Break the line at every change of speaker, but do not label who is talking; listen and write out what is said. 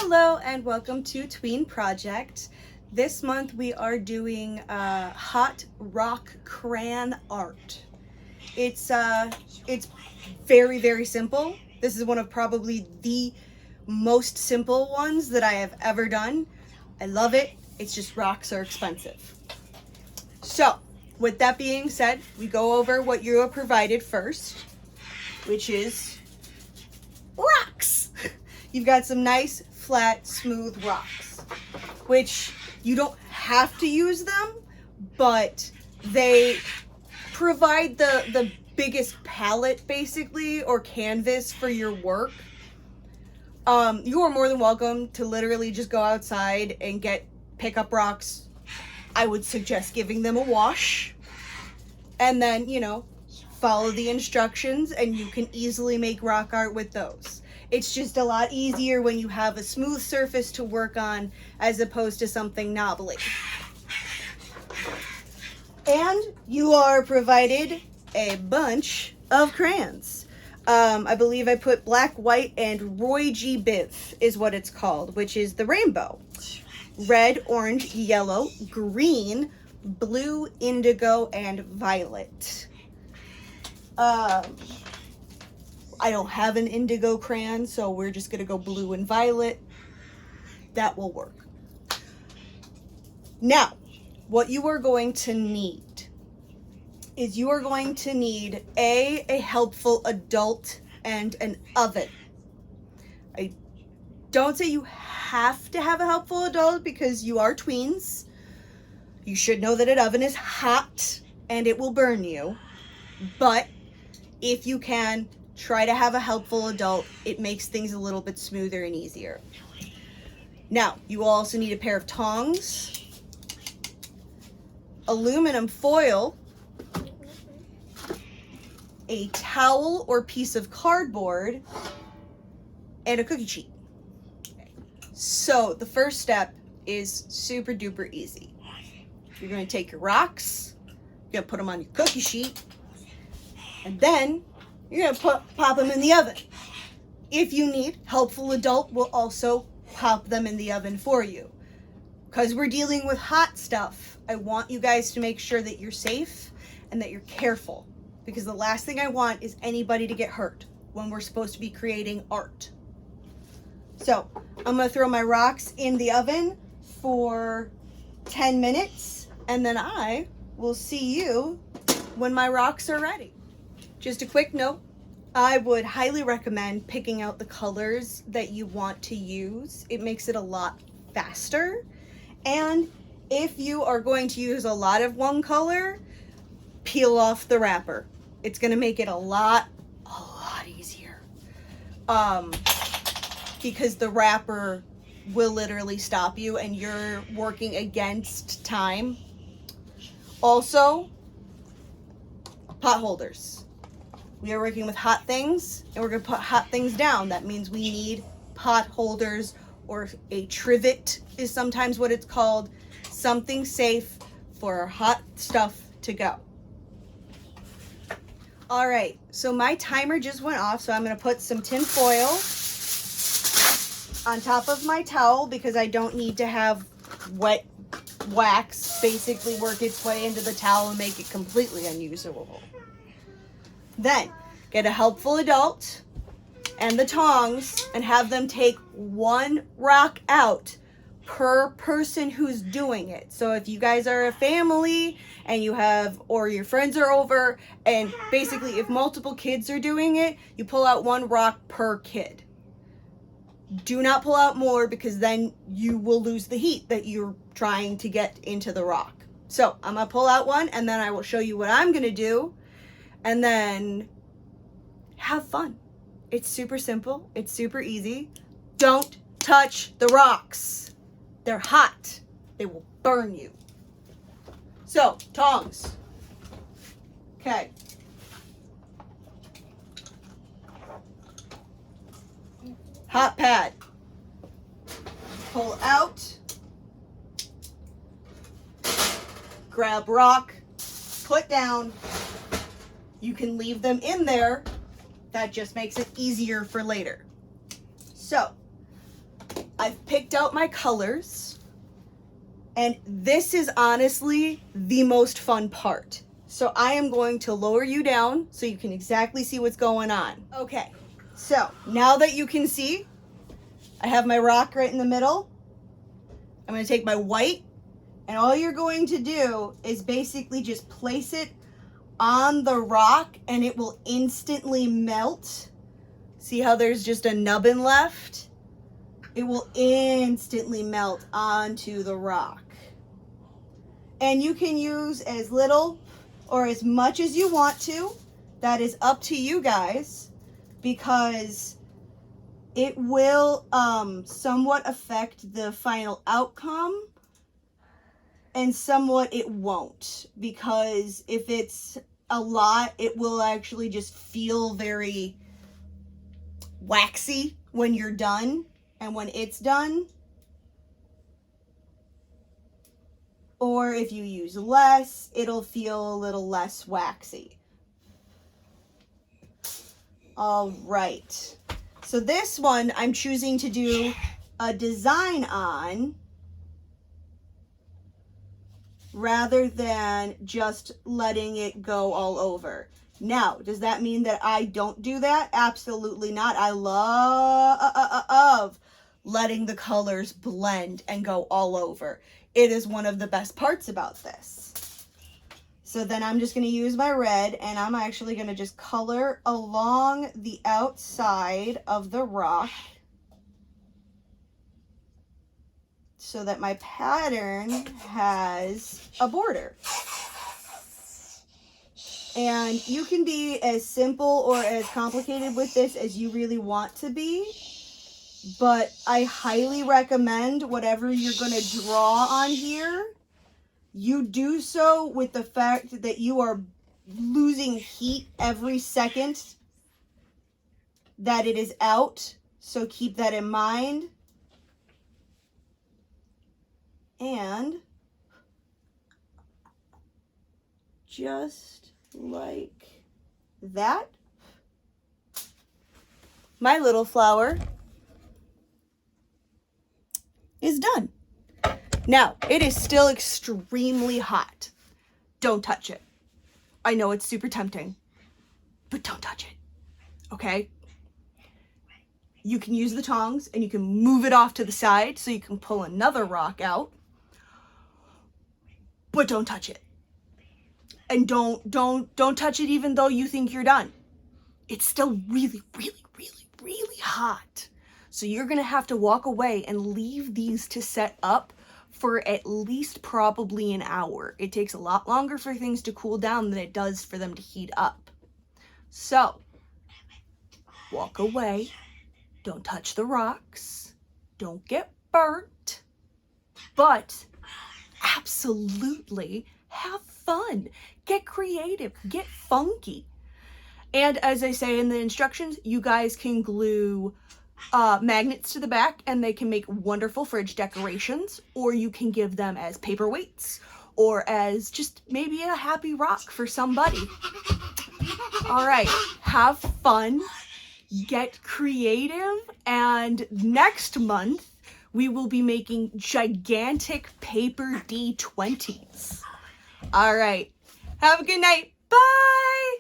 Hello and welcome to Tween Project. This month we are doing hot rock crayon art. It's very, very simple. This is one of probably the most simple ones that I have ever done. I love it. It's just rocks are expensive. So with that being said, we go over what you are provided first, which is rocks. You've got some nice, flat, smooth rocks, which you don't have to use them, but they provide the biggest palette, basically, or canvas for your work. You are more than welcome to literally just go outside and pick up rocks. I would suggest giving them a wash, and then, follow the instructions, and you can easily make rock art with those. It's just a lot easier when you have a smooth surface to work on as opposed to something knobbly. And you are provided a bunch of crayons. I believe I put black, white, and Roy G. Biv is what it's called, which is the rainbow. Red, orange, yellow, green, blue, indigo, and violet. I don't have an indigo crayon, so we're just going to go blue and violet. That will work. Now, what you are going to need is you are going to need a helpful adult and an oven. I don't say you have to have a helpful adult because you are tweens. You should know that an oven is hot and it will burn you. But if you can, try to have a helpful adult. It makes things a little bit smoother and easier. Now, you will also need a pair of tongs, aluminum foil, a towel or piece of cardboard, and a cookie sheet. So the first step is super duper easy. You're going to take your rocks, you're going to put them on your cookie sheet, and then you're going to pop them in the oven. If you need, helpful adult will also pop them in the oven for you. Because we're dealing with hot stuff, I want you guys to make sure that you're safe and that you're careful. Because the last thing I want is anybody to get hurt when we're supposed to be creating art. So I'm going to throw my rocks in the oven for 10 minutes. And then I will see you when my rocks are ready. Just a quick note, I would highly recommend picking out the colors that you want to use. It makes it a lot faster. And if you are going to use a lot of one color, peel off the wrapper. It's going to make it a lot easier. Because the wrapper will literally stop you and you're working against time. Also, pot holders. We are working with hot things, and we're going to put hot things down. That means we need pot holders, or a trivet is sometimes what it's called. Something safe for our hot stuff to go. All right, so my timer just went off, so I'm going to put some tin foil on top of my towel because I don't need to have wet wax basically work its way into the towel and make it completely unusable. Then, get a helpful adult and the tongs and have them take one rock out per person who's doing it. So if you guys are a family and or your friends are over, and basically if multiple kids are doing it, you pull out one rock per kid. Do not pull out more because then you will lose the heat that you're trying to get into the rock. So I'm going to pull out one and then I will show you what I'm going to do. And then have fun. It's super simple. It's super easy. Don't touch the rocks. They're hot. They will burn you. So, tongs. Okay. Hot pad. Pull out. Grab rock. Put down. You can leave them in there. That just makes it easier for later. So, I've picked out my colors, and this is honestly the most fun part. So I am going to lower you down so you can exactly see what's going on. Okay, so now that you can see, I have my rock right in the middle. I'm going to take my white, and all you're going to do is basically just place it on the rock, and it will instantly melt. See how there's just a nubbin left? It will instantly melt onto the rock. And you can use as little or as much as you want to. That is up to you guys, because it will somewhat affect the final outcome, and somewhat it won't, because if it's a lot, it will actually just feel very waxy when you're done, and when it's done. Or if you use less, it'll feel a little less waxy. All right. So this one I'm choosing to do a design on rather than just letting it go all over. Now, does that mean that I don't do that? Absolutely not. I love letting the colors blend and go all over. It is one of the best parts about this. So then I'm just going to use my red, and I'm actually going to just color along the outside of the rock so that my pattern has a border. And you can be as simple or as complicated with this as you really want to be, but I highly recommend whatever you're going to draw on here, you do so with the fact that you are losing heat every second that it is out. So keep that in mind. And just like that, my little flower is done. Now, it is still extremely hot. Don't touch it. I know it's super tempting, but don't touch it, okay? You can use the tongs and you can move it off to the side so you can pull another rock out, but don't touch it. And don't touch it even though you think you're done. It's still really, really, really, really hot. So you're gonna have to walk away and leave these to set up for at least probably an hour. It takes a lot longer for things to cool down than it does for them to heat up. So, walk away. Don't touch the rocks. Don't get burnt. But absolutely have fun. Get creative. Get funky. And as I say in the instructions, you guys can glue magnets to the back, and they can make wonderful fridge decorations, or you can give them as paperweights, or as just maybe a happy rock for somebody. All right, have fun, get creative, and next month we will be making gigantic paper D20s. All right, have a good night. Bye.